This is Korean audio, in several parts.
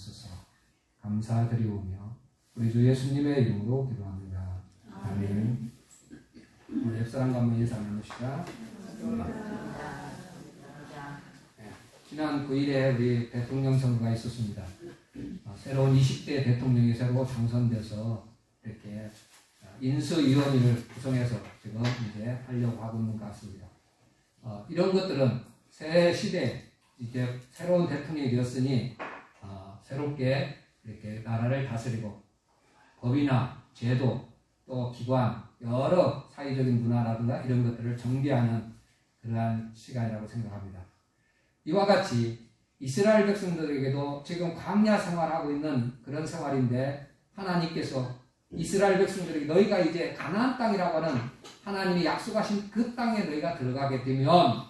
주옵소서. 감사드리오며 우리 주 예수님의 이름으로 기도합니다. 아멘. 오늘 옆사람과 한번 인사 나누시다. 지난 9일에 우리 대통령 선거가 있었습니다. 새로운 20대 대통령이 새로 당선돼서 이렇게 인수위원회를 구성해서 지금 이제 하려고 하고 있는 것 같습니다. 이런 것들은 새 시대에 이제 새로운 대통령이 되었으니 새롭게 이렇게 나라를 다스리고 법이나 제도 또 기관 여러 사회적인 문화라든가 이런 것들을 정비하는 그러한 시간이라고 생각합니다. 이와 같이 이스라엘 백성들에게도 지금 광야 생활하고 있는 그런 생활인데 하나님께서 이스라엘 백성들에게 너희가 이제 가나안 땅이라고 하는 하나님이 약속하신 그 땅에 너희가 들어가게 되면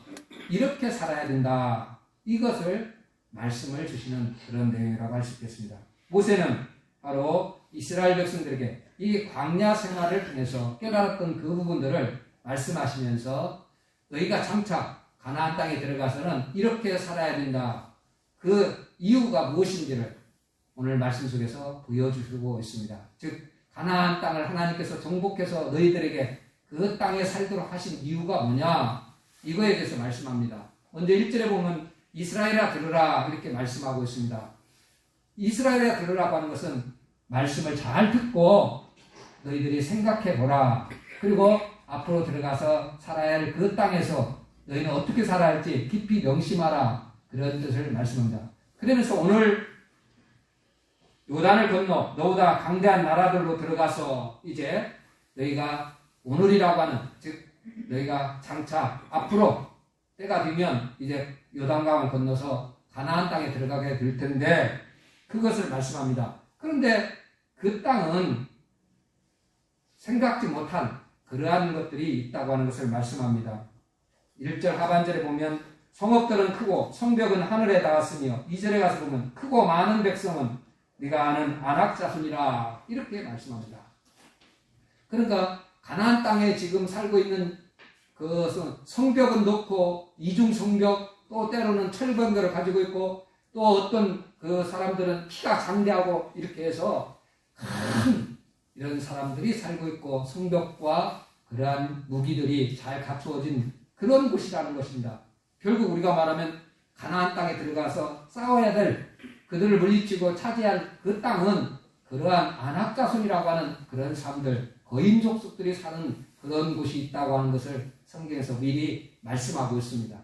이렇게 살아야 된다. 이것을 말씀을 주시는 그런 내용이라고 할 수 있겠습니다. 모세는 바로 이스라엘 백성들에게 이 광야 생활을 통해서 깨달았던 그 부분들을 말씀하시면서 너희가 장차 가나안 땅에 들어가서는 이렇게 살아야 된다. 그 이유가 무엇인지를 오늘 말씀 속에서 보여주시고 있습니다. 즉 가나안 땅을 하나님께서 정복해서 너희들에게 그 땅에 살도록 하신 이유가 뭐냐? 이거에 대해서 말씀합니다. 먼저 1절에 보면 이스라엘아 들으라 이렇게 말씀하고 있습니다. 이스라엘아 들으라고 하는 것은 말씀을 잘 듣고 너희들이 생각해 보라. 그리고 앞으로 들어가서 살아야 할 그 땅에서 너희는 어떻게 살아야 할지 깊이 명심하라. 그런 뜻을 말씀합니다. 그러면서 오늘 요단을 건너 너보다 강대한 나라들로 들어가서 이제 너희가 오늘이라고 하는 즉 너희가 장차 앞으로 때가 되면 이제 요단강을 건너서 가나안 땅에 들어가게 될 텐데 그것을 말씀합니다. 그런데 그 땅은 생각지 못한 그러한 것들이 있다고 하는 것을 말씀합니다. 1절 하반절에 보면 성읍들은 크고 성벽은 하늘에 닿았으며 2절에 가서 보면 크고 많은 백성은 네가 아는 아낙 자손이라 이렇게 말씀합니다. 그러니까 가나안 땅에 지금 살고 있는 그 성벽은 높고 이중 성벽 또 때로는 철번개를 가지고 있고 또 어떤 그 사람들은 키가 장대하고 이렇게 해서 큰 이런 사람들이 살고 있고 성벽과 그러한 무기들이 잘 갖추어진 그런 곳이라는 것입니다. 결국 우리가 말하면 가나안 땅에 들어가서 싸워야 될 그들을 물리치고 차지할 그 땅은 그러한 아낙 자손이라고 하는 그런 사람들 거인 족속들이 사는 그런 곳이 있다고 하는 것을 성경에서 미리 말씀하고 있습니다.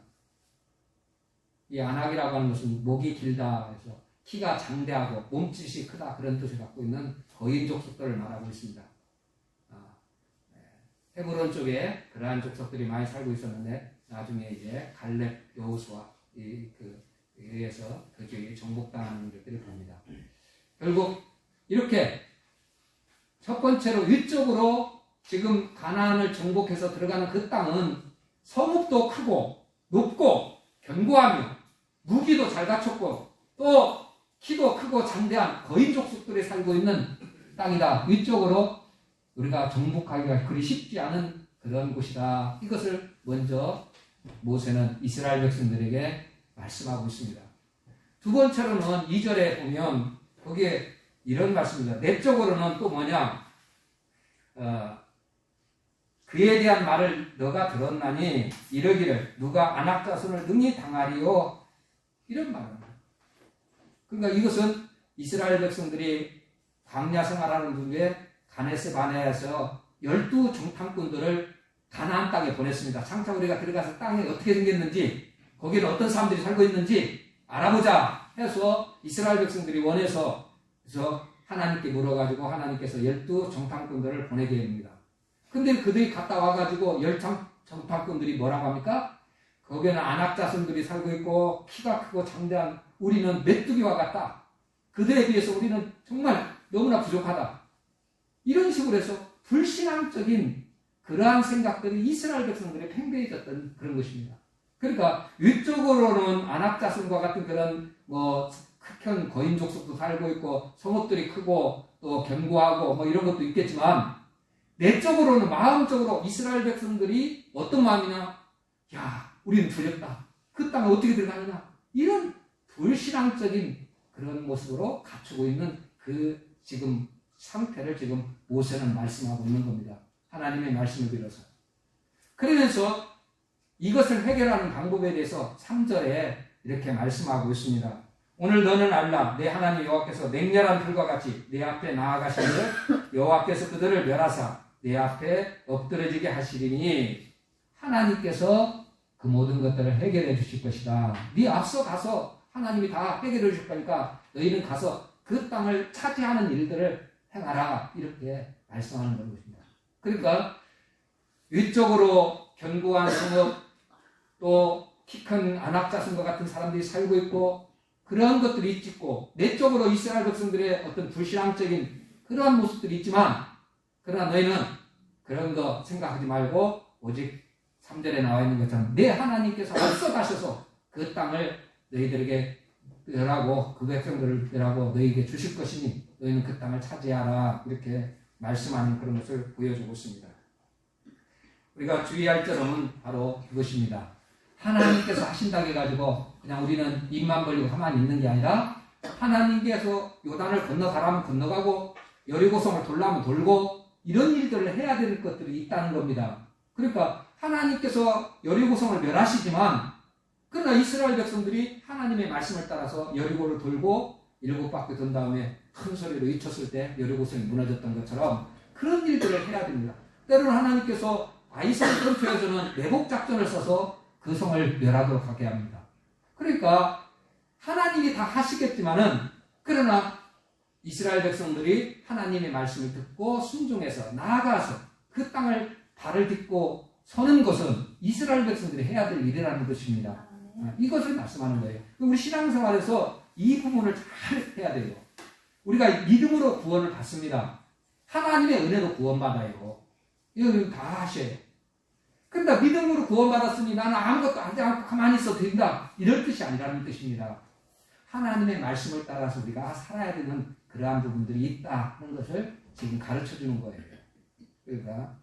이 아낙이라고 하는 것은 목이 길다 해서 키가 장대하고 몸짓이 크다 그런 뜻을 갖고 있는 거인 족속들을 말하고 있습니다. 헤브론 쪽에 그러한 족속들이 많이 살고 있었는데 나중에 이제 갈렙 여호수아 의해서 그 지역에 정복당하는 것들을 봅니다. 결국 이렇게 첫 번째로 위쪽으로 지금 가나안을 정복해서 들어가는 그 땅은 성읍도 크고 높고 견고하며 무기도 잘 갖췄고 또 키도 크고 장대한 거인 족속들이 살고 있는 땅이다. 위쪽으로 우리가 정복하기가 그리 쉽지 않은 그런 곳이다. 이것을 먼저 모세는 이스라엘 백성들에게 말씀하고 있습니다. 두 번째로는 2절에 보면 거기에 이런 말씀입니다. 내적으로는 또 뭐냐? 그에 대한 말을 너가 들었나니 이러기를 누가 아낙 자손을 능히 당하리요? 이런 말입니다. 그러니까 이것은 이스라엘 백성들이 광야 생활하는 중에 가네스 바네아에서 12 정탐꾼들을 가나안 땅에 보냈습니다. 장차 우리가 들어가서 땅이 어떻게 생겼는지 거기는 어떤 사람들이 살고 있는지 알아보자 해서 이스라엘 백성들이 원해서 그래서 하나님께 물어가지고 하나님께서 12 정탐꾼들을 보내게 됩니다. 근데 그들이 갔다 와가지고 10 정탐꾼들이 뭐라고 합니까? 거기는 아낙 자손들이 살고 있고 키가 크고 장대한 우리는 메뚜기와 같다. 그들에 비해서 우리는 정말 너무나 부족하다. 이런 식으로 해서 불신앙적인 그러한 생각들이 이스라엘 백성들의 팽배해졌던 그런 것입니다. 그러니까 위쪽으로는 아낙 자손과 같은 그런 큰 거인 족속도 살고 있고 성읍들이 크고 또 견고하고 뭐 이런 것도 있겠지만 내적으로는 마음적으로 이스라엘 백성들이 어떤 마음이냐? 야, 우리는 두렵다. 그 땅에 어떻게 들어가느냐? 이런 불신앙적인 그런 모습으로 갖추고 있는 그 지금 상태를 지금 모세는 말씀하고 있는 겁니다. 하나님의 말씀을 빌어서. 그러면서 이것을 해결하는 방법에 대해서 3절에 이렇게 말씀하고 있습니다. 오늘 너는 알라 내 하나님 여호와께서 맹렬한 불과 같이 내 앞에 나아가시는데 여호와께서 그들을 멸하사 내 앞에 엎드러지게 하시리니 하나님께서 그 모든 것들을 해결해 주실 것이다. 네 앞서 가서 하나님이 다 해결해 주실 거니까 너희는 가서 그 땅을 차지하는 일들을 행하라. 이렇게 말씀하는 것입니다. 그러니까 위쪽으로 견고한 성읍 또 키 큰 안악자손과 같은 사람들이 살고 있고 그런 것들이 있고 내적으로 이스라엘 백성들의 어떤 불신앙적인 그러한 모습들이 있지만 그러나 너희는 그런 거 생각하지 말고 오직 3절에 나와 있는 것처럼 내 하나님께서 앞서 가셔서 그 땅을 너희들에게 멸하고 그 백성들을 멸하고 너희에게 주실 것이니 너희는 그 땅을 차지하라. 이렇게 말씀하는 그런 것을 보여주고 있습니다. 우리가 주의할 점은 바로 그것입니다. 하나님께서 하신다고 해가지고 그냥 우리는 입만 벌리고 가만히 있는 게 아니라 하나님께서 요단을 건너가라면 건너가고 여리고성을 돌라면 돌고 이런 일들을 해야 될 것들이 있다는 겁니다. 그러니까 하나님께서 여리고성을 멸하시지만 그러나 이스라엘 백성들이 하나님의 말씀을 따라서 여리고를 돌고 7바퀴 돈 다음에 큰 소리로 외쳤을 때 여리고성이 무너졌던 것처럼 그런 일들을 해야 됩니다. 때로는 하나님께서 아이성 근처에서는 매복 작전을 써서 그 성을 멸하도록 하게 합니다. 그러니까 하나님이 다 하시겠지만은 그러나 이스라엘 백성들이 하나님의 말씀을 듣고 순종해서 나아가서 그 땅을 발을 딛고 서는 것은 이스라엘 백성들이 해야 될 일이라는 것입니다. 이것을 말씀하는 거예요. 우리 신앙생활에서 이 부분을 잘 해야 돼요. 우리가 믿음으로 구원을 받습니다. 하나님의 은혜로 구원받아요. 이거 다 하셔요. 그런데 믿음으로 구원받았으니 나는 아무것도 하지 않고 가만히 있어도 된다. 이런 뜻이 아니라는 뜻입니다. 하나님의 말씀을 따라서 우리가 살아야 되는 그러한 부분들이 있다는 것을 지금 가르쳐주는 거예요. 그러니까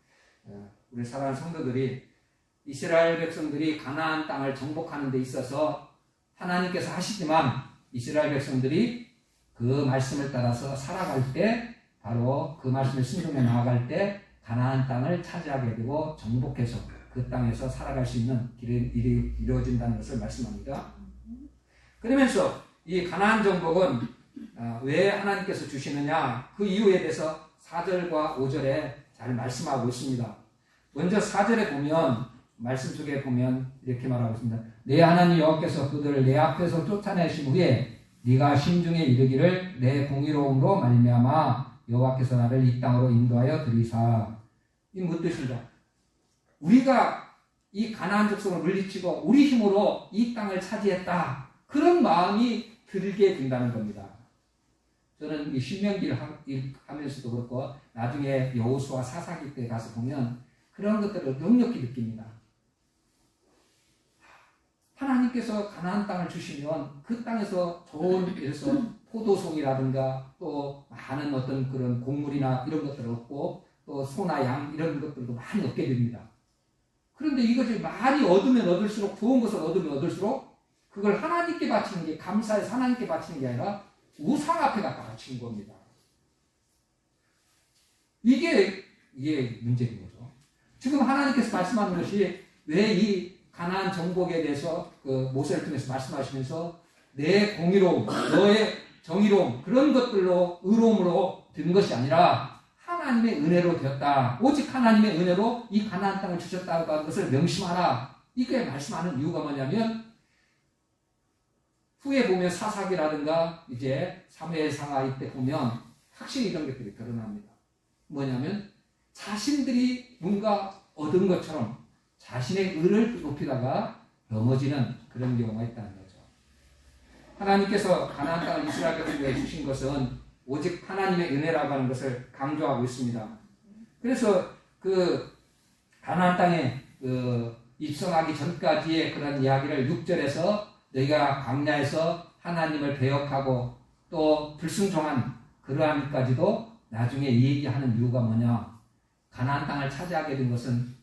우리 사랑하는 성도들이 이스라엘 백성들이 가나안 땅을 정복하는 데 있어서 하나님께서 하시지만 이스라엘 백성들이 그 말씀을 따라서 살아갈 때 바로 그 말씀을 순종해 나아갈 때 가나안 땅을 차지하게 되고 정복해서 그 땅에서 살아갈 수 있는 일이 이루어진다는 것을 말씀합니다. 그러면서 이 가나안 정복은 왜 하나님께서 주시느냐 그 이유에 대해서 4절과 5절에 잘 말씀하고 있습니다. 먼저 4절에 보면 말씀 속에 보면 이렇게 말하고 있습니다. 내 하나님 여호와께서 그들을 내 앞에서 쫓아내신 후에 네가 심중에 이르기를 내 공의로움으로 말미암아 여호와께서 나를 이 땅으로 인도하여 들이사. 이 무슨 뜻입니다. 우리가 이 가나안 족속을 물리치고 우리 힘으로 이 땅을 차지했다. 그런 마음이 들게 된다는 겁니다. 저는 이 신명기를 하면서도 그렇고 나중에 여호수아 사사기 때 가서 보면 그런 것들을 역력히 느낍니다. 하나님께서 가나안 땅을 주시면 그 땅에서 좋은 예를 들어서 포도송이라든가 또 많은 어떤 그런 곡물이나 이런 것들을 얻고 또 소나 양 이런 것들도 많이 얻게 됩니다. 그런데 이것을 많이 얻으면 얻을수록 좋은 것을 얻으면 얻을수록 그걸 하나님께 바치는 게 감사해서 하나님께 바치는 게 아니라 우상 앞에 갖다 바치는 겁니다. 이게 문제인 거죠. 지금 하나님께서 말씀하는 것이 왜 이 가나안 정복에 대해서 그 모세를 통해서 말씀하시면서 내 공의로움, 너의 정의로움 그런 것들로 의로움으로 된 것이 아니라 하나님의 은혜로 되었다. 오직 하나님의 은혜로 이 가나안 땅을 주셨다고 하는 것을 명심하라. 이게 말씀하는 이유가 뭐냐면 후에 보면 사사기라든가 이제 사무엘상하 이때 보면 확실히 이런 것들이 드러납니다. 뭐냐면 자신들이 뭔가 얻은 것처럼 자신의 의를 높이다가 넘어지는 그런 경우가 있다는 거죠. 하나님께서 가나안 땅을 이스라엘 백성에게 주신 것은 오직 하나님의 은혜라고 하는 것을 강조하고 있습니다. 그래서 그 가나안 땅에 입성하기 전까지의 그런 이야기를 6절에서 너희가 광야에서 하나님을 배역하고 또 불순종한 그러함까지도 나중에 얘기하는 이유가 뭐냐. 가나안 땅을 차지하게 된 것은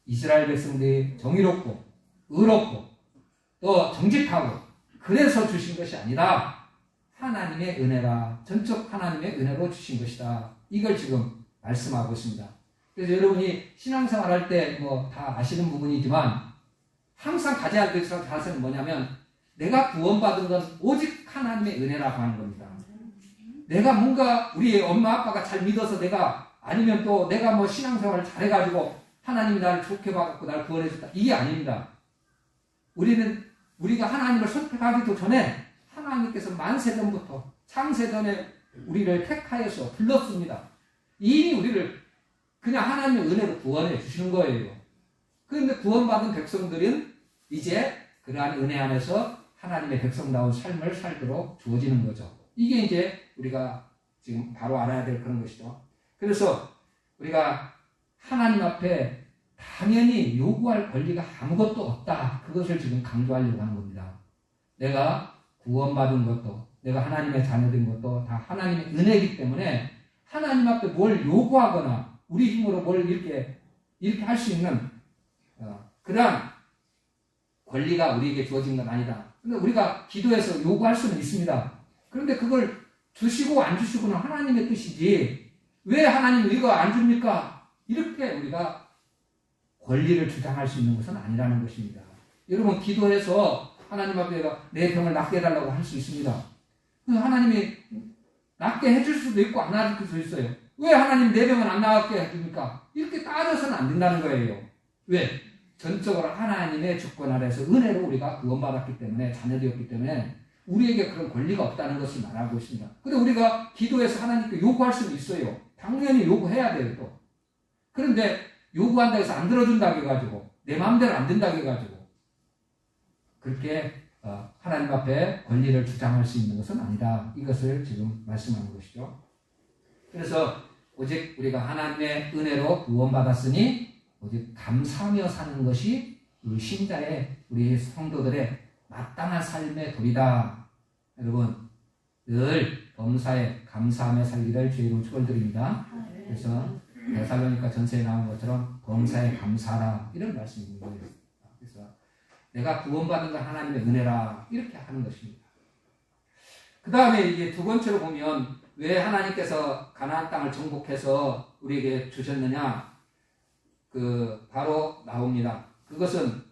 이스라엘 백성들이 정의롭고 의롭고 또 정직하고 그래서 주신 것이 아니라 하나님의 은혜라, 전적 하나님의 은혜로 주신 것이다. 이걸 지금 말씀하고 있습니다. 그래서 여러분이 신앙생활 할 때 뭐 다 아시는 부분이지만 항상 가져야 될 자세는 뭐냐면 내가 구원받은 건 오직 하나님의 은혜라고 하는 겁니다. 내가 뭔가 우리 엄마 아빠가 잘 믿어서 내가 아니면 또 내가 뭐 신앙생활을 잘해가지고 하나님이 나를 좋게 봐갖고 나를 구원해줬다. 이게 아닙니다. 우리가 하나님을 선택하기도 전에 하나님께서 만세전부터 창세전에 우리를 택하여서 불렀습니다. 이미 우리를 그냥 하나님의 은혜로 구원해 주시는 거예요. 그런데 구원받은 백성들은 이제 그러한 은혜 안에서 하나님의 백성다운 삶을 살도록 주어지는 거죠. 이게 이제 우리가 지금 바로 알아야 될 그런 것이죠. 그래서 우리가 하나님 앞에 당연히 요구할 권리가 아무것도 없다. 그것을 지금 강조하려고 하는 겁니다. 내가 구원받은 것도, 내가 하나님의 자녀된 것도 다 하나님의 은혜이기 때문에 하나님 앞에 뭘 요구하거나 우리 힘으로 뭘 이렇게 할 수 있는 그러한 권리가 우리에게 주어진 건 아니다. 근데 우리가 기도해서 요구할 수는 있습니다. 그런데 그걸 주시고 안 주시고는 하나님의 뜻이지 왜 하나님 이거 안 줍니까? 이렇게 우리가 권리를 주장할 수 있는 것은 아니라는 것입니다. 여러분 기도해서 하나님 앞에 내 병을 낫게 해달라고 할 수 있습니다. 하나님이 낫게 해줄 수도 있고 안 해줄 수도 있어요. 왜 하나님 내 병을 안 낫게 해줍니까? 이렇게 따져서는 안 된다는 거예요. 왜? 전적으로 하나님의 주권 아래서 은혜로 우리가 구원받았기 때문에 자녀되었기 때문에 우리에게 그런 권리가 없다는 것을 말하고 있습니다. 근데 우리가 기도해서 하나님께 요구할 수는 있어요. 당연히 요구해야 돼요 또. 그런데 요구한다고 해서 안 들어준다고 해가지고 내 마음대로 안 된다고 해가지고 그렇게 하나님 앞에 권리를 주장할 수 있는 것은 아니다. 이것을 지금 말씀하는 것이죠. 그래서 오직 우리가 하나님의 은혜로 구원받았으니 오직 감사하며 사는 것이 우리 신자의 우리 성도들의 마땅한 삶의 도리다. 여러분 늘 범사에 감사하며 살기를 주의 이름으로 축원드립니다. 그래서 데살로니가 전서에 나온 것처럼 범사에 감사하라 이런 말씀이 있는 거예요. 그래서 내가 구원받은 건 하나님의 은혜라 이렇게 하는 것입니다. 그 다음에 이제 두 번째로 보면 왜 하나님께서 가나안 땅을 정복해서 우리에게 주셨느냐 바로 나옵니다. 그것은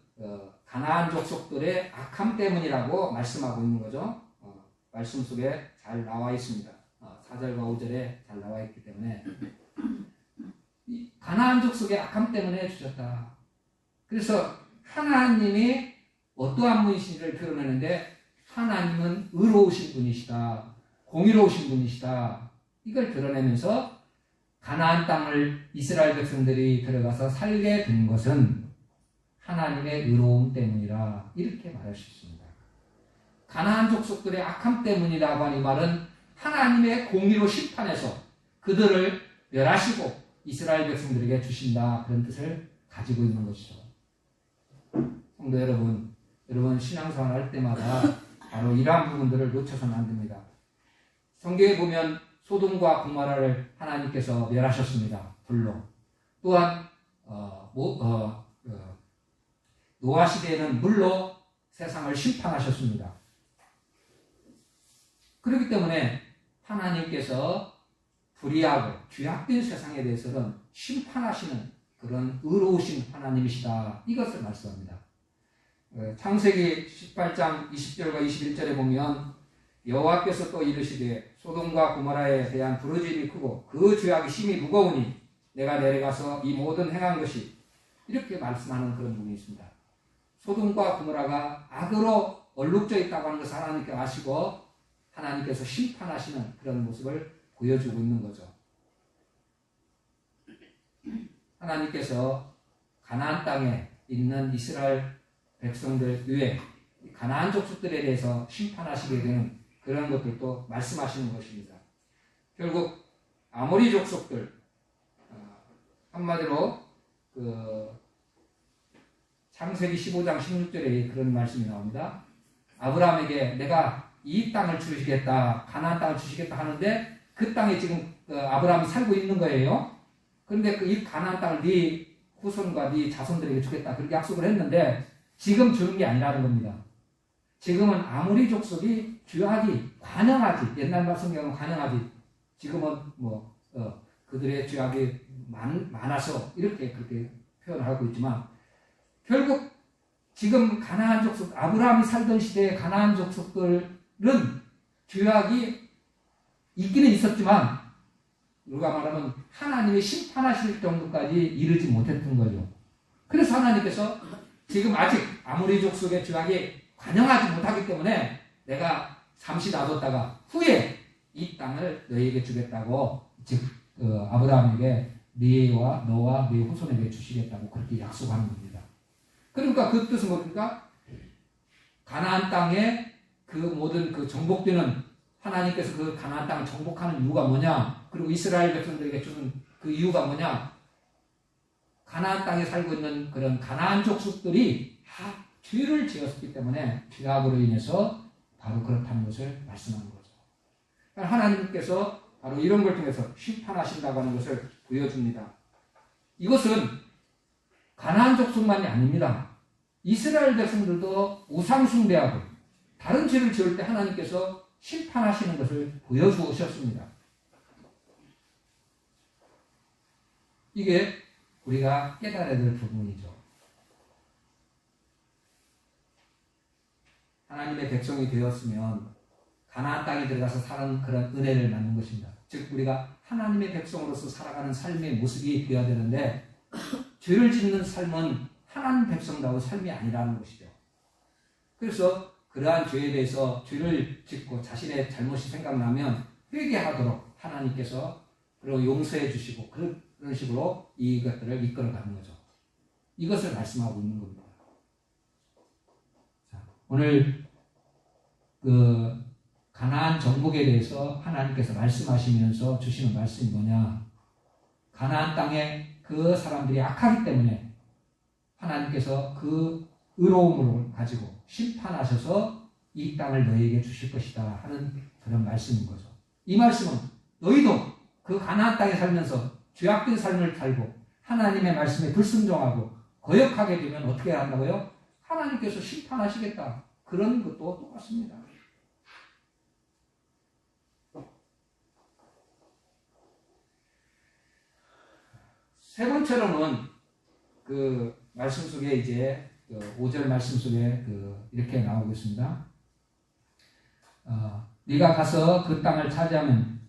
가나안 족속들의 악함 때문이라고 말씀하고 있는 거죠. 말씀 속에 잘 나와 있습니다. 4절과 5절에 잘 나와 있기 때문에 가나안 족속의 악함 때문에 주셨다. 그래서 하나님이 어떠한 분이신지를 드러내는데 하나님은 의로우신 분이시다. 공의로우신 분이시다. 이걸 드러내면서 가나안 땅을 이스라엘 백성들이 들어가서 살게 된 것은 하나님의 의로움 때문이라 이렇게 말할 수 있습니다. 가나안 족속들의 악함 때문이라고 하는 말은 하나님의 공의로 심판해서 그들을 멸하시고 이스라엘 백성들에게 주신다 그런 뜻을 가지고 있는 것이죠. 성도 여러분 신앙생활 할 때마다 바로 이러한 부분들을 놓쳐서는 안 됩니다. 성경에 보면 소돔과 고모라를 하나님께서 멸하셨습니다. 불로. 또한 노아 시대에는 물로 세상을 심판하셨습니다. 그렇기 때문에 하나님께서 불의하고 죄악된 세상에 대해서는 심판하시는 그런 의로우신 하나님이시다. 이것을 말씀합니다. 창세기 18장 20절과 21절에 보면 여호와께서 또 이르시되 소돔과 고모라에 대한 부르짖음이 크고 그 죄악이 심히 무거우니 내가 내려가서 이 모든 행한 것이 이렇게 말씀하는 그런 부분이 있습니다. 소돔과 고모라가 악으로 얼룩져 있다고 하는 것을 하나님께 아시고 하나님께서 심판하시는 그런 모습을 보여주고 있는 거죠. 하나님께서 가나안 땅에 있는 이스라엘 백성들 외에 가나안 족속들에 대해서 심판하시게 되는 그런 것들도 말씀하시는 것입니다. 결국 아모리 족속들 한마디로 창세기 15장 16절에 그런 말씀이 나옵니다. 아브라함에게 내가 이 땅을 주시겠다, 가나안 땅을 주시겠다 하는데 그 땅에 지금 아브라함이 살고 있는 거예요. 그런데 이 가나안 땅을 네 후손과 네 자손들에게 주겠다 그렇게 약속을 했는데 지금 주는 게 아니라는 겁니다. 지금은 아무리 족속이 죄악이 관영하지, 옛날 성경은 관영하지, 지금은 그들의 죄악이 많아서 이렇게 그렇게 표현하고 있지만, 결국 지금 가나안 족속, 아브라함이 살던 시대의 가나안 족속들은 죄악이 있기는 있었지만, 우리가 말하면 하나님이 심판하실 정도까지 이르지 못했던 거죠. 그래서 하나님께서 지금 아직 아무리 족속의 죄악이 관영하지 못하기 때문에 내가 잠시 놔뒀다가 후에 이 땅을 너희에게 주겠다고, 즉 아브라함에게 너와 네 후손에게 주시겠다고 그렇게 약속하는 겁니다. 그러니까 그 뜻은 뭡니까? 가나안 땅에 그 모든 그 정복되는, 하나님께서 그 가나안 땅을 정복하는 이유가 뭐냐? 그리고 이스라엘 백성들에게 주는 그 이유가 뭐냐? 가나안 땅에 살고 있는 그런 가나안 족속들이 죄를 지었기 때문에 죄악으로 인해서 바로 그렇다는 것을 말씀하는 거죠. 하나님께서 바로 이런 걸 통해서 심판하신다고 하는 것을 보여줍니다. 이것은 가나안 족속만이 아닙니다. 이스라엘 백성들도 우상 숭배하고 다른 죄를 지을 때 하나님께서 심판하시는 것을 보여주셨습니다. 이게 우리가 깨달아야 될 부분이죠. 하나님의 백성이 되었으면 가나안 땅에 들어가서 사는 그런 은혜를 받는 것입니다. 즉 우리가 하나님의 백성으로서 살아가는 삶의 모습이 되어야 되는데, 죄를 짓는 삶은 하나님 백성다운 삶이 아니라는 것이죠. 그래서 그러한 죄에 대해서 죄를 짓고 자신의 잘못이 생각나면 회개하도록 하나님께서 그리고 용서해 주시고 그런 식으로 이것들을 이끌어가는 거죠. 이것을 말씀하고 있는 겁니다. 자, 오늘 그 가나안 정복에 대해서 하나님께서 말씀하시면서 주시는 말씀이 뭐냐? 가나안 땅에 그 사람들이 악하기 때문에 하나님께서 그 의로움을 가지고 심판하셔서 이 땅을 너희에게 주실 것이다 하는 그런 말씀인 거죠. 이 말씀은 너희도 그 가나안 땅에 살면서 죄악된 삶을 살고 하나님의 말씀에 불순종하고 거역하게 되면 어떻게 한다고요? 하나님께서 심판하시겠다. 그런 것도 똑같습니다. 세 번째로는 그 말씀 속에 이제 5절 말씀 속에 이렇게 나오고 있습니다. 네가 가서 그 땅을 차지하면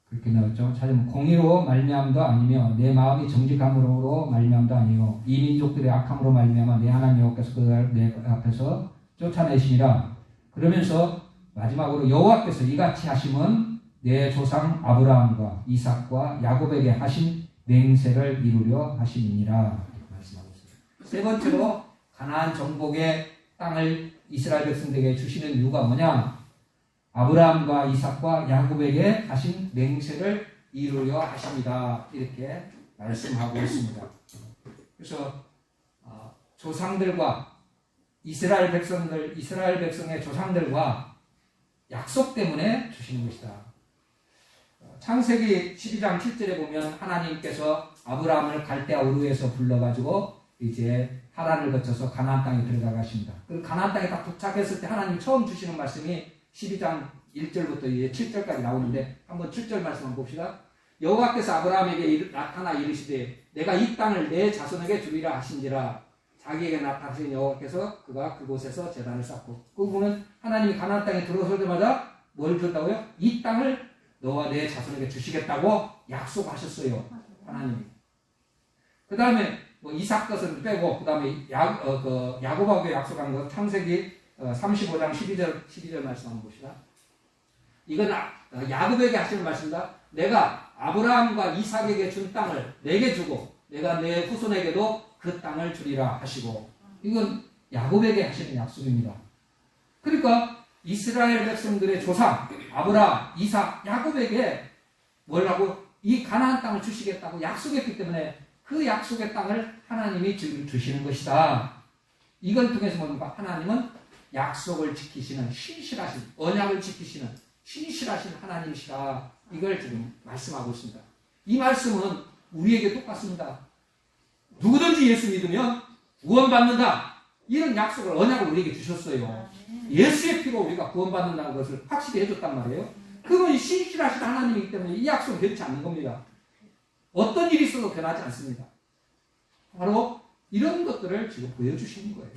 그렇게 나왔죠. 차지하면 공의로 말미암도 아니며 내 마음이 정직함으로 말미암도 아니요 이 민족들의 악함으로 말미암아 내 하나님 여호와께서 그들 내 앞에서 쫓아내시니라. 그러면서 마지막으로 여호와께서 이같이 하심은 내 조상 아브라함과 이삭과 야곱에게 하신 맹세를 이루려 하심이니라 말씀하고 있습니다. 세 번째로 가나안 정복의 땅을 이스라엘 백성들에게 주시는 이유가 뭐냐? 아브라함과 이삭과 야곱에게 하신 맹세를 이루려 하십니다. 이렇게 말씀하고 있습니다. 그래서 조상들과 이스라엘 백성의 조상들과 약속 때문에 주시는 것이다. 창세기 12장 7절에 보면 하나님께서 아브라함을 갈대아 우르에서 불러가지고 이제 하란을 거쳐서 가나안 땅에 들어가십니다. 그 가나안 땅에 딱 도착했을 때 하나님 처음 주시는 말씀이 12장 1절부터 이제 7절까지 나오는데 한번 7절 말씀 한번 봅시다. 여호와께서 아브라함에게 나타나 이르시되 내가 이 땅을 내 자손에게 주리라 하신지라. 자기에게 나타나신 여호와께서 그가 그곳에서 제단을 쌓고, 그 부분은 하나님이 가나안 땅에 들어서자마자 뭘 줬다고요? 이 땅을 너와 내 자손에게 주시겠다고 약속하셨어요. 하나님이. 그 다음에 이삭 것은 빼고 그 다음에 야곱하고 약속한 것 창세기 35장 12절 말씀 한번 봅시다. 이건 야곱에게 하시는 말씀입니다. 내가 아브라함과 이삭에게 준 땅을 내게 주고 내가 내 후손에게도 그 땅을 주리라 하시고, 이건 야곱에게 하시는 약속입니다. 그러니까 이스라엘 백성들의 조상 아브라함, 이삭, 야곱에게 뭐라고? 이 가나안 땅을 주시겠다고 약속했기 때문에 그 약속의 땅을 하나님이 주시는 것이다. 이걸 통해서 뭡니까? 하나님은 약속을 지키시는 신실하신, 언약을 지키시는 신실하신 하나님이시다. 이걸 지금 말씀하고 있습니다. 이 말씀은 우리에게 똑같습니다. 누구든지 예수 믿으면 구원받는다. 이런 약속을, 언약을 우리에게 주셨어요. 예수의 피로 우리가 구원받는다는 것을 확실히 해줬단 말이에요. 그분이 신실하신 하나님이기 때문에 이 약속은 변치 않는 겁니다. 어떤 일이 있어도 변하지 않습니다. 바로 이런 것들을 지금 보여주시는 거예요.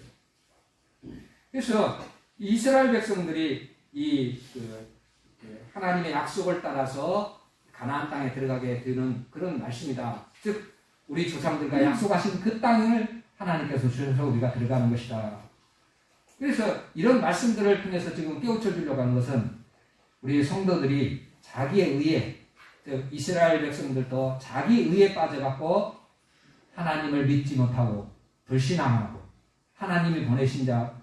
그래서 이스라엘 백성들이 하나님의 약속을 따라서 가나안 땅에 들어가게 되는 그런 말씀이다. 즉 우리 조상들과 약속하신 그 땅을 하나님께서 주셔서 우리가 들어가는 것이다. 그래서 이런 말씀들을 통해서 지금 깨우쳐 주려고 하는 것은 우리 성도들이 자기의 의에, 즉 이스라엘 백성들도 자기 의에 빠져갖고 하나님을 믿지 못하고 불신앙하고 하나님이 보내신 자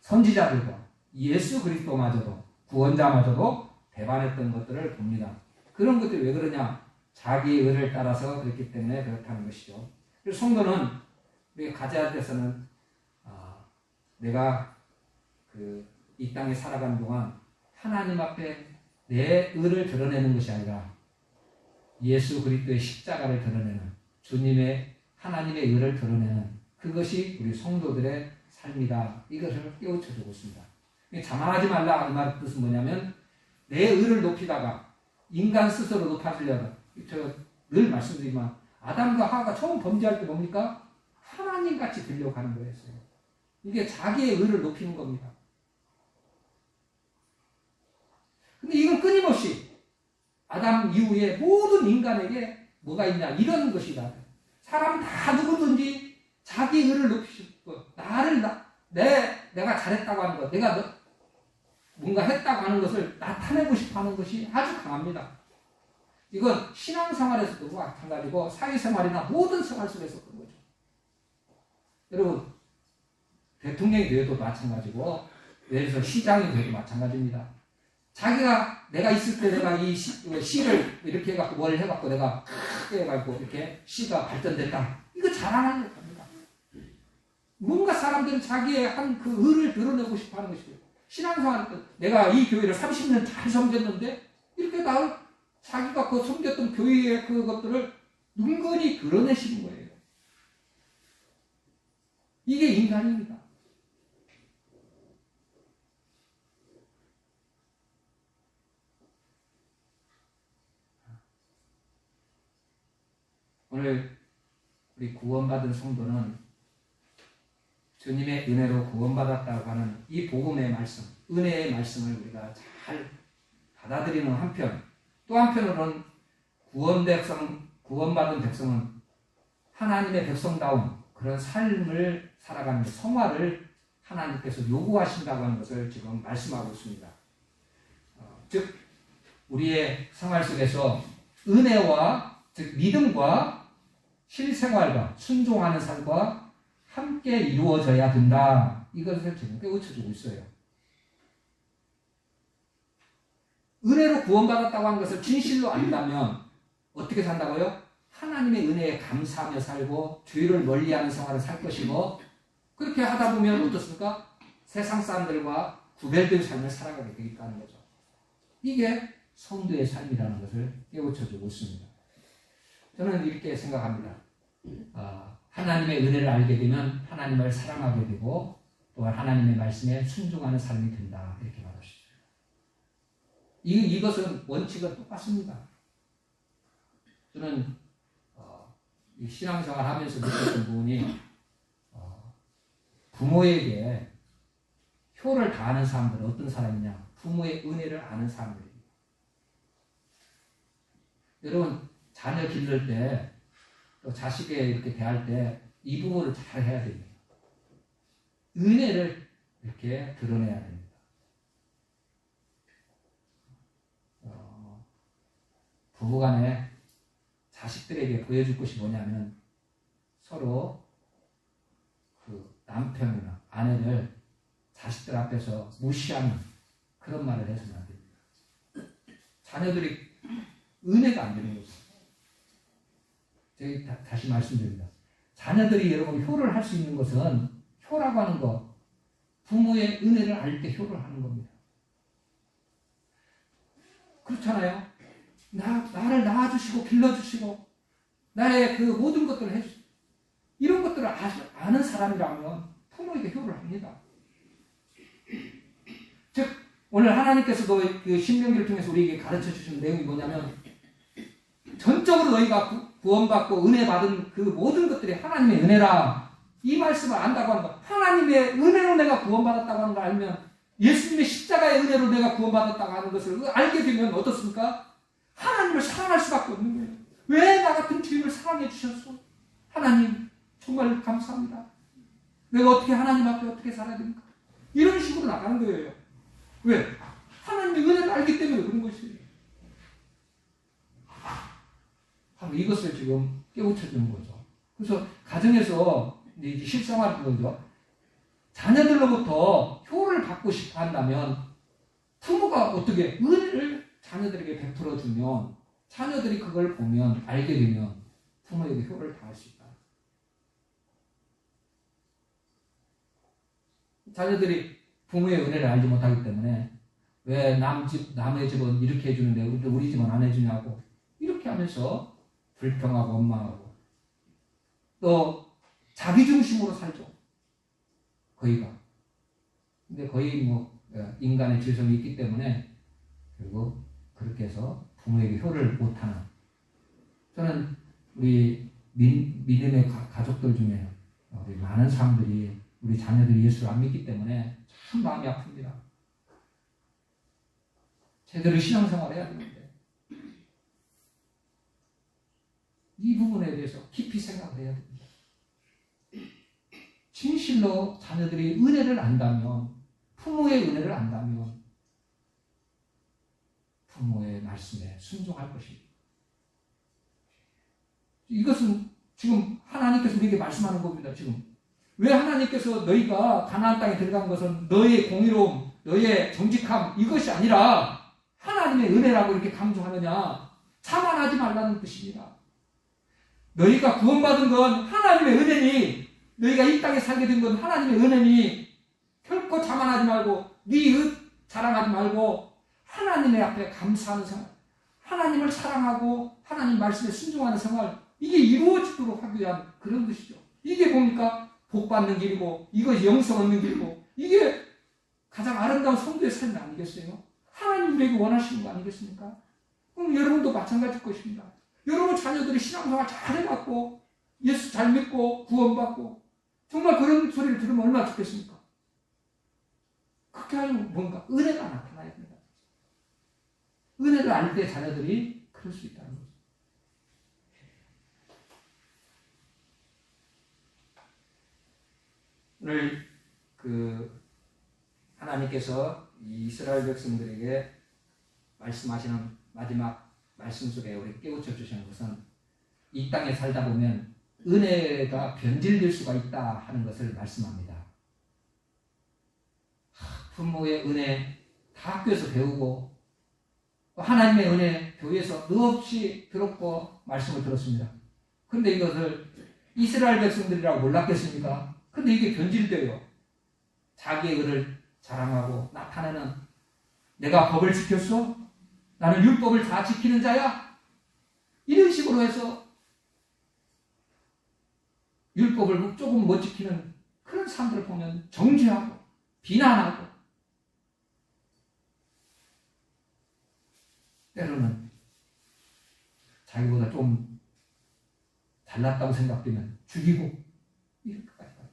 선지자들과 예수 그리스도마저도 구원자마저도 배반했던 것들을 봅니다. 그런 것들이 왜 그러냐? 자기의 의를 따라서 그렇기 때문에 그렇다는 것이죠. 그래서 성도는 우리가 가져야 돼서는 내가 이 땅에 살아가는 동안 하나님 앞에 내 의를 드러내는 것이 아니라 예수 그리스도의 십자가를 드러내는 주님의 하나님의 의를 드러내는 그것이 우리 성도들의 삶이다. 이것을 깨우쳐주고 있습니다. 자만하지 말라. 이 말 뜻은 뭐냐면 내 의를 높이다가 인간 스스로 높아지려다. 저 늘 말씀드리지만 아담과 하와가 처음 범죄할 때 뭡니까? 하나님같이 되려고 하는 거였어요. 이게 자기의 의를 높이는 겁니다. 근데 이건 끊임없이 아담 이후에 모든 인간에게 뭐가 있냐? 이런 것이다. 사람 다 누구든지 자기 의를 높이시고 내가 잘했다고 하는 것, 내가 뭔가 했다고 하는 것을 나타내고 싶어 하는 것이 아주 강합니다. 이건 신앙생활에서도 마찬가지고 사회생활이나 모든 생활 속에서 그런 거죠. 여러분 대통령이 되어도 마찬가지고 예를 들어서 시장이 되어도 마찬가지입니다. 자기가 내가 있을 때 내가 이 시를 이렇게 해갖고 뭘 해갖고 내가 크게 해갖고 이렇게 시가 발전됐다. 이거 자랑하는 겁니다. 뭔가 사람들은 자기의 한 그 의를 드러내고 싶어 하는 것이고요. 신앙생활 때 내가 이 교회를 30년 잘 섬겼는데 이렇게 나를 자기가 그 섬겼던 교회의 그것들을 눈거리 드러내시는 거예요. 이게 인간입니다. 오늘 우리 구원받은 성도는 주님의 은혜로 구원받았다고 하는 이 복음의 말씀, 은혜의 말씀을 우리가 잘 받아들이는 한편, 또 한편으로는 구원받은 백성은 하나님의 백성다운 그런 삶을 살아가는 성화를 하나님께서 요구하신다고 하는 것을 지금 말씀하고 있습니다. 즉 우리의 생활 속에서 은혜와 즉 믿음과 실생활과 순종하는 삶과 함께 이루어져야 된다. 이것을 지금 깨우쳐주고 있어요. 은혜로 구원받았다고 하는 것을 진실로 안다면 어떻게 산다고요? 하나님의 은혜에 감사하며 살고 주의를 멀리하는 생활을 살 것이고 그렇게 하다 보면 어떻습니까? 세상 사람들과 구별된 삶을 살아가게 되겠다는 거죠. 이게 성도의 삶이라는 것을 깨우쳐주고 있습니다. 저는 이렇게 생각합니다. 하나님의 은혜를 알게 되면 하나님을 사랑하게 되고 또한 하나님의 말씀에 순종하는 삶이 된다. 이렇게 말하시죠. 이것은 원칙은 똑같습니다. 저는 신앙생활 하면서 느꼈던 부분이 부모에게 효를 다하는 사람들은 어떤 사람이냐? 부모의 은혜를 아는 사람들입니다. 여러분 자녀 기를 때 또 자식에 이렇게 대할 때 이 부분을 잘 해야 됩니다. 은혜를 이렇게 드러내야 됩니다. 부부간에 자식들에게 보여줄 것이 뭐냐면 서로 그 남편이나 아내를 자식들 앞에서 무시하는 그런 말을 해서는 안 됩니다. 자녀들이 은혜가 안 되는 거죠. 제가 다시 말씀드립니다. 자녀들이 여러분 효를 할 수 있는 것은 효라고 하는 것, 부모의 은혜를 알 때 효를 하는 겁니다. 그렇잖아요. 나를 낳아주시고 길러주시고 나의 그 모든 것들을 해주시고 이런 것들을 아는 사람이라면 부모에게 효를 합니다. 즉 오늘 하나님께서도 그 신명기를 통해서 우리에게 가르쳐 주시는 내용이 뭐냐면 전적으로 너희가 구원받고 은혜 받은 그 모든 것들이 하나님의 은혜라. 이 말씀을 안다고 하는 거. 하나님의 은혜로 내가 구원받았다고 하는 걸 알면, 예수님의 십자가의 은혜로 내가 구원받았다고 하는 것을 알게 되면 어떻습니까? 하나님을 사랑할 수밖에 없는 거예요. 왜 나 같은 죄인을 사랑해 주셨어? 하나님 정말 감사합니다. 내가 어떻게 하나님 앞에 어떻게 살아야 됩니까? 이런 식으로 나가는 거예요. 왜? 하나님의 은혜를 알기 때문에 그런 것이에요. 바로 이것을 지금 깨우쳐주는 거죠. 그래서 가정에서 이제 실생활인 거죠. 자녀들로부터 효를 받고 싶어 한다면 부모가 어떻게 은혜를 자녀들에게 베풀어주면 자녀들이 그걸 보면 알게 되면 부모에게 효를 다할 수 있다. 자녀들이 부모의 은혜를 알지 못하기 때문에 왜 남의 집은 이렇게 해주는데 우리 집은 안 해주냐고 이렇게 하면서 불평하고 원망하고 또 자기중심으로 살죠. 거의가. 근데 거의 뭐 인간의 질성이 있기 때문에 결국 그렇게 해서 부모에게 효를 못하는, 저는 우리 믿음의 가족들 중에 우리 많은 사람들이 우리 자녀들이 예수를 안 믿기 때문에 참 마음이 아픕니다. 제대로 신앙생활 해야 되는데 이 부분에 대해서 깊이 생각을 해야 됩니다. 진실로 자녀들이 은혜를 안다면, 부모의 은혜를 안다면 부모의 말씀에 순종할 것입니다. 이것은 지금 하나님께서 우리에게 말씀하는 겁니다. 지금 왜 하나님께서 너희가 가나안 땅에 들어간 것은 너의 공의로움, 너의 정직함 이것이 아니라 하나님의 은혜라고 이렇게 강조하느냐? 자만하지 말라는 뜻입니다. 너희가 구원받은 건 하나님의 은혜니, 너희가 이 땅에 살게 된 건 하나님의 은혜니, 결코 자만하지 말고 네 자랑하지 말고 하나님의 앞에 감사하는 생활, 하나님을 사랑하고 하나님 말씀에 순종하는 생활, 이게 이루어지도록 하기 위한 그런 것이죠. 이게 뭡니까? 복받는 길이고 이것이 영성 얻는 길이고 이게 가장 아름다운 성도의 삶이 아니겠어요? 하나님 우리에게 원하시는 거 아니겠습니까? 그럼 여러분도 마찬가지일 것입니다. 여러분 자녀들이 신앙생활 잘 해갖고 예수 잘 믿고 구원받고 정말 그런 소리를 들으면 얼마나 좋겠습니까? 그렇게 하면 뭔가 은혜가 나타나야 됩니다. 은혜를 알 때 자녀들이 그럴 수 있다는 거죠. 오늘 하나님께서 이 이스라엘 백성들에게 말씀하시는 마지막 말씀 속에 우리 깨우쳐 주시는 것은 이 땅에 살다 보면 은혜가 변질될 수가 있다 하는 것을 말씀합니다. 부모의 은혜 다 학교에서 배우고 하나님의 은혜 교회에서 넋없이 들었고 말씀을 들었습니다. 그런데 이것을 이스라엘 백성들이라고 몰랐겠습니까? 근데 이게 변질돼요. 자기의 의를 자랑하고 나타내는, 내가 법을 지켰어? 나는 율법을 다 지키는 자야? 이런 식으로 해서 율법을 조금 못 지키는 그런 사람들을 보면 정죄하고 비난하고 때로는 자기보다 좀 잘났다고 생각되면 죽이고 이렇게까지 가요.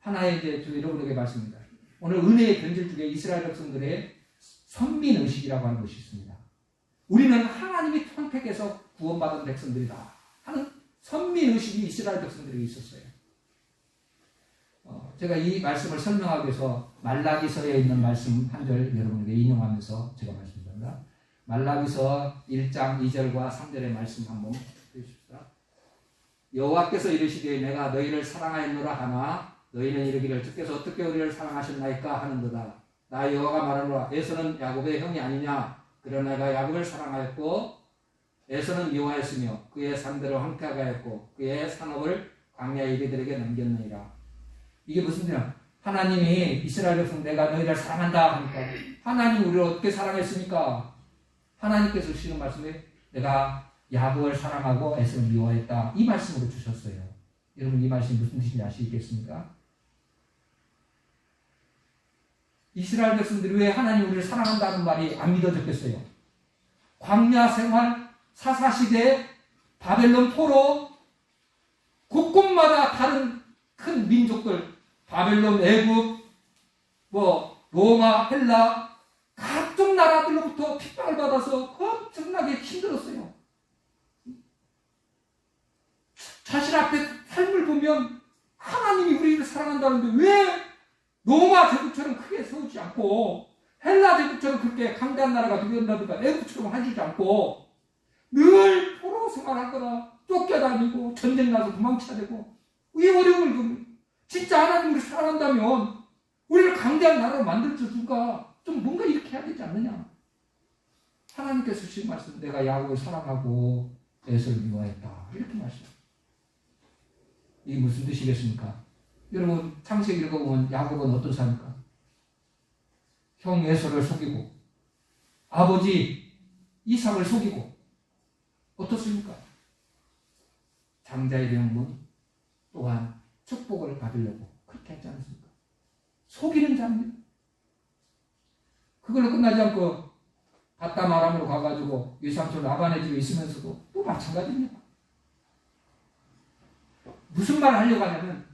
하나의 이제 저 여러분에게 말씀입니다. 오늘 은혜의 변질 중에 이스라엘 백성들의 선민의식이라고 하는 것이 있습니다. 우리는 하나님이 선택해서 구원받은 백성들이다 하는 선민의식이 이스라엘 백성들에게 있었어요. 제가 이 말씀을 설명하기 위해서 말라기서에 있는 말씀 한 절 여러분에게 인용하면서 제가 말씀드립니다. 말라기서 1장 2절과 3절의 말씀 한번 해주십시오. 여호와께서 이르시되 내가 너희를 사랑하였노라 하나 너희는 이르기를 주께서 어떻게 우리를 사랑하셨나이까 하는도다. 나 여호와가 말하노라. 에서는 야곱의 형이 아니냐. 그러나 내가 야곱을 사랑하였고 에서는 미워하였으며 그의 상대로 황폐하게 하였고 그의 산업을 광야의 이리들에게 넘겼느니라. 이게 무슨 뜻이냐? 하나님이 이스라엘 백성 내가 너희를 사랑한다 하니까 하나님 우리를 어떻게 사랑했습니까? 하나님께서 주시는 말씀에 내가 야곱을 사랑하고 에서를 미워했다. 이 말씀으로 주셨어요. 여러분 이 말씀이 무슨 뜻인지 아시겠습니까? 이스라엘 백성들이 왜 하나님 우리를 사랑한다는 말이 안 믿어졌겠어요? 광야 생활, 사사시대, 바벨론 포로, 곳곳마다 다른 큰 민족들, 바벨론, 애굽, 로마, 헬라, 각종 나라들로부터 핍박을 받아서 엄청나게 힘들었어요. 자신 앞에 삶을 보면 하나님이 우리를 사랑한다는데 왜 로마 제국처럼 크게 세우지 않고 헬라 제국처럼 그렇게 강대한 나라가 되겠다든가 애국처럼 하시지 않고 늘 포로 생활하거나 쫓겨다니고 전쟁 나서 도망쳐야 되고 이 어려움을 보면 진짜 하나님 우리를 사랑한다면 우리를 강대한 나라로 만들어주가 좀 뭔가 이렇게 해야 되지 않느냐. 하나님께서 주신 말씀 내가 야곱을 사랑하고 에서를 미워했다. 이렇게 말씀합니다. 이게 무슨 뜻이겠습니까? 여러분 창세기 읽어보면 야곱은 어떤 사람입니까? 형 에서를 속이고 아버지 이삭을 속이고 어떻습니까? 장자의 명분 또한 축복을 받으려고 그렇게 하지 않습니까? 속이는 자입니다. 그걸로 끝나지 않고 바담 아람으로 가가지고 외삼촌 라반의 집에 있으면서도 또 마찬가지입니다. 무슨 말을 하려고 하냐면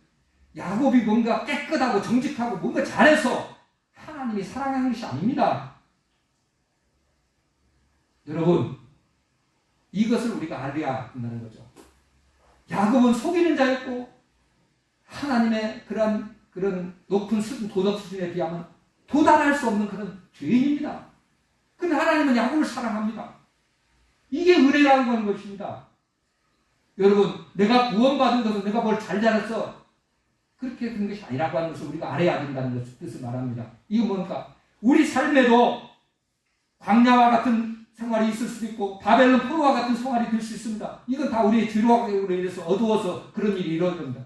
야곱이 뭔가 깨끗하고 정직하고 뭔가 잘해서 하나님이 사랑하는 것이 아닙니다. 여러분 이것을 우리가 알아야 한다는 거죠. 야곱은 속이는 자였고 하나님의 그런 높은 도덕 수준에 비하면 도달할 수 없는 그런 죄인입니다. 그런데 하나님은 야곱을 사랑합니다. 이게 은혜라고 하는 것입니다. 여러분 내가 구원받은 것은 내가 뭘 잘 잘했어 그렇게 된 것이 아니라고 하는 것을 우리가 알아야 된다는 뜻을 말합니다. 이거 뭡니까? 우리 삶에도 광야와 같은 생활이 있을 수도 있고 바벨론 포로와 같은 생활이 될 수 있습니다. 이건 다 우리의 죄악으로 인해서 어두워서 그런 일이 이루어집니다.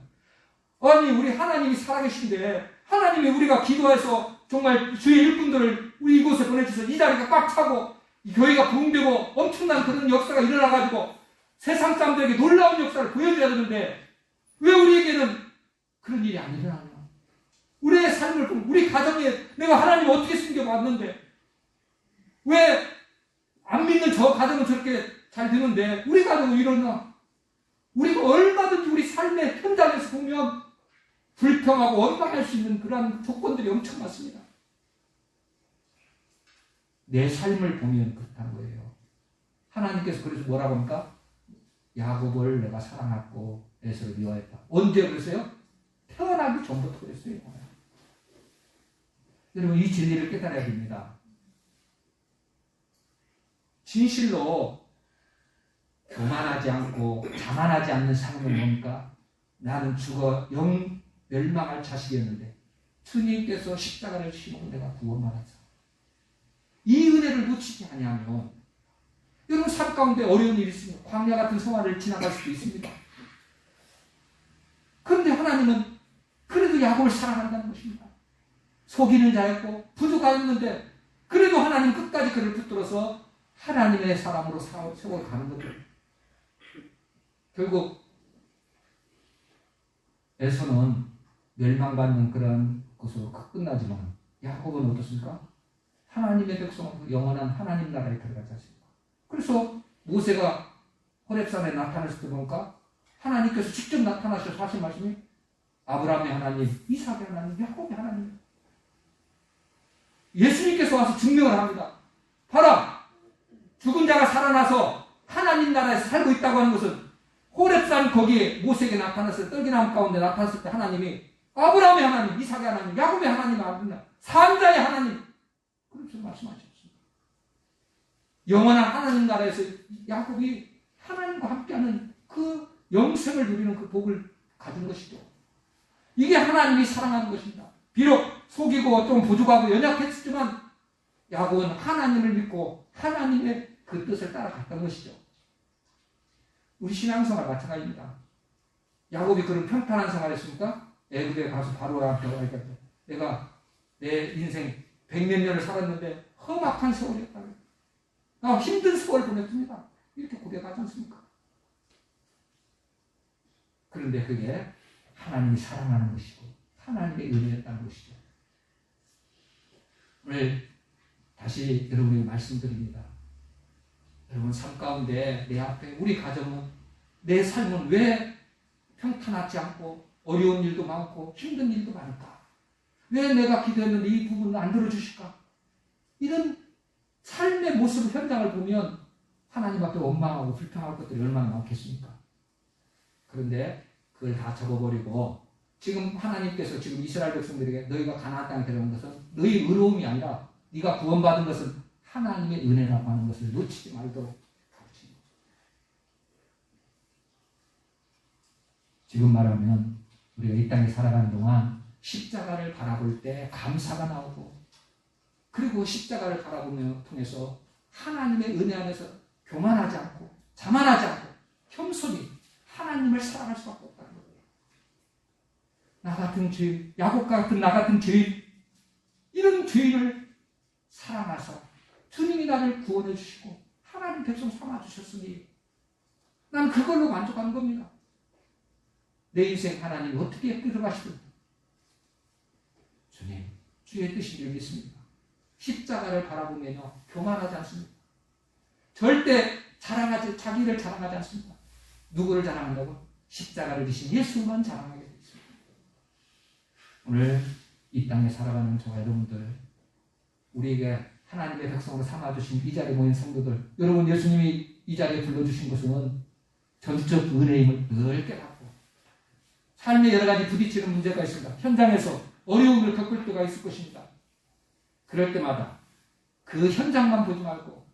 아니 우리 하나님이 살아계신데 하나님이 우리가 기도해서 정말 주의 일꾼들을 우리 이곳에 보내주셔서 이 자리가 꽉 차고 이 교회가 부흥되고 엄청난 그런 역사가 일어나가지고 세상 사람들에게 놀라운 역사를 보여줘야 되는데 왜 우리에게는 그런 일이 안 일어나냐? 우리의 삶을 보면 우리 가정에 내가 하나님을 어떻게 숨겨봤는데 왜 안 믿는 저 가정은 저렇게 잘 되는데 우리 가정은 이러나? 우리가 얼마든지 우리 삶의 현장에서 보면 불평하고 원망할 수 있는 그러한 조건들이 엄청 많습니다. 내 삶을 보면 그렇다는 거예요. 하나님께서 그래서 뭐라고 합니까? 야곱을 내가 사랑하고 에서를 미워했다. 언제 그랬어요? 태어나기 전부터 그랬어요. 여러분 이 진리를 깨달아야 됩니다. 진실로 교만하지 않고 자만하지 않는 삶은 뭡니까? 나는 죽어 영 멸망할 자식이었는데 주님께서 십자가를 지시고 내가 구원받았어. 이 은혜를 놓치지 아니하면 여러분 삶 가운데 어려운 일이 있습니다. 광야 같은 생활을 지나갈 수도 있습니다. 그런데 하나님은 그래도 야곱을 사랑한다는 것입니다. 속이는 자였고 부족하였는데 그래도 하나님 끝까지 그를 붙들어서 하나님의 사람으로 세워가는 거죠. 결국 에서는 멸망받는 그런 것으로 끝나지만 야곱은 어떻습니까? 하나님의 백성은 영원한 하나님 나라에 들어가지 않습니까? 그래서 모세가 호렙산에 나타났을 때 보니까 하나님께서 직접 나타나셔서 하신 말씀이 아브라함의 하나님, 이삭의 하나님, 야곱의 하나님. 예수님께서 와서 증명을 합니다. 봐라! 죽은 자가 살아나서 하나님 나라에서 살고 있다고 하는 것은 호렙산 거기에 모세에게 나타났을 때 떨기나무 가운데 나타났을 때 하나님이 아브라함의 하나님, 이삭의 하나님, 야곱의 하나님 아닙니다. 삼자의 하나님. 그렇게 말씀하셨습니다. 영원한 하나님 나라에서 야곱이 하나님과 함께하는 그 영생을 누리는 그 복을 가진 것이죠. 이게 하나님이 사랑하는 것입니다. 비록 속이고 좀 부족하고 연약했지만 야곱은 하나님을 믿고 하나님의 그 뜻을 따라갔던 것이죠. 우리 신앙생활 마찬가지입니다. 야곱이 그런 평탄한 생활을 했습니까? 애굽에 가서 바로한테 가니까 내가 내 인생 100몇 년을 살았는데 험악한 세월이었다. 힘든 세월을 보냈습니다. 이렇게 고백하지 않습니까? 그런데 그게 하나님이 사랑하는 것이고 하나님의 은혜였다는 것이죠. 오늘 다시 여러분에게 말씀드립니다. 여러분 삶 가운데 내 앞에 우리 가정은 내 삶은 왜 평탄하지 않고 어려운 일도 많고 힘든 일도 많을까? 왜 내가 기도했는데 이 부분을 안 들어주실까? 이런 삶의 모습 현장을 보면 하나님 앞에 원망하고 불평할 것들이 얼마나 많겠습니까? 그런데 그걸 다 접어버리고 지금 하나님께서 지금 이스라엘 백성들에게 너희가 가나안 땅에 들어간 것은 너희 의로움이 아니라 네가 구원받은 것은 하나님의 은혜라고 하는 것을 놓치지 말도록 가르칩니다. 지금 말하면 우리가 이 땅에 살아가는 동안 십자가를 바라볼 때 감사가 나오고 그리고 십자가를 바라보며 통해서 하나님의 은혜 안에서 교만하지 않고 자만하지 않고 겸손히 하나님을 사랑할 수밖에 없다는 거예요. 나 같은 죄인, 야곱과 같은 나 같은 죄인, 이런 죄인을 사랑하사 주님이 나를 구원해 주시고 하나님 백성 삼아 주셨으니 난 그걸로 만족하는 겁니다. 내 인생 하나님이 어떻게 끌어가시든 주님, 주의 뜻인 줄 믿습니다. 십자가를 바라보며 교만하지 않습니다. 절대 자기를 자랑하지 않습니다. 누구를 자랑한다고? 십자가를 지신 예수만 자랑하게 되어 있습니다. 오늘 이 땅에 살아가는 저와 여러분들, 우리에게 하나님의 백성으로 삼아주신 이 자리에 모인 성도들, 여러분 예수님이 이 자리에 불러주신 것은 전적 은혜임을 늘 깨닫고 삶에 여러 가지 부딪히는 문제가 있습니다. 현장에서 어려움을 겪을 때가 있을 것입니다. 그럴 때마다 그 현장만 보지 말고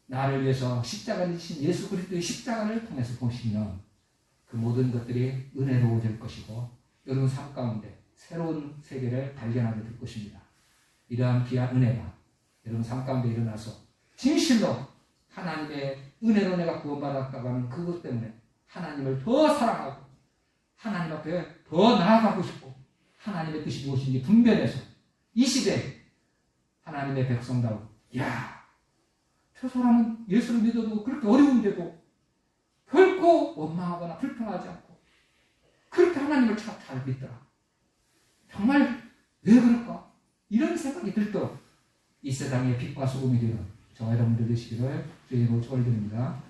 나를 위해서 십자가를 지신 예수 그리스도의 십자가를 통해서 보시면 그 모든 것들이 은혜로워질 것이고 여러분 삶 가운데 새로운 세계를 발견하게 될 것입니다. 이러한 귀한 은혜가 여러분 삶 가운데 일어나서 진실로 하나님의 은혜로 내가 구원받았다고 하는 그것 때문에 하나님을 더 사랑하고 하나님 앞에 더 나아가고 싶고 하나님의 뜻이 무엇인지 분별해서 이 시대에 하나님의 백성다운 저 사람은 예수를 믿어도 그렇게 어려운데도 결코 원망하거나 불평하지 않고 그렇게 하나님을 잘 믿더라. 정말 왜 그럴까? 이런 생각이 들도록 이 세상의 빛과 소금이 되는 저와 여러분들 되시기를 주의 이름으로 축원드립니다.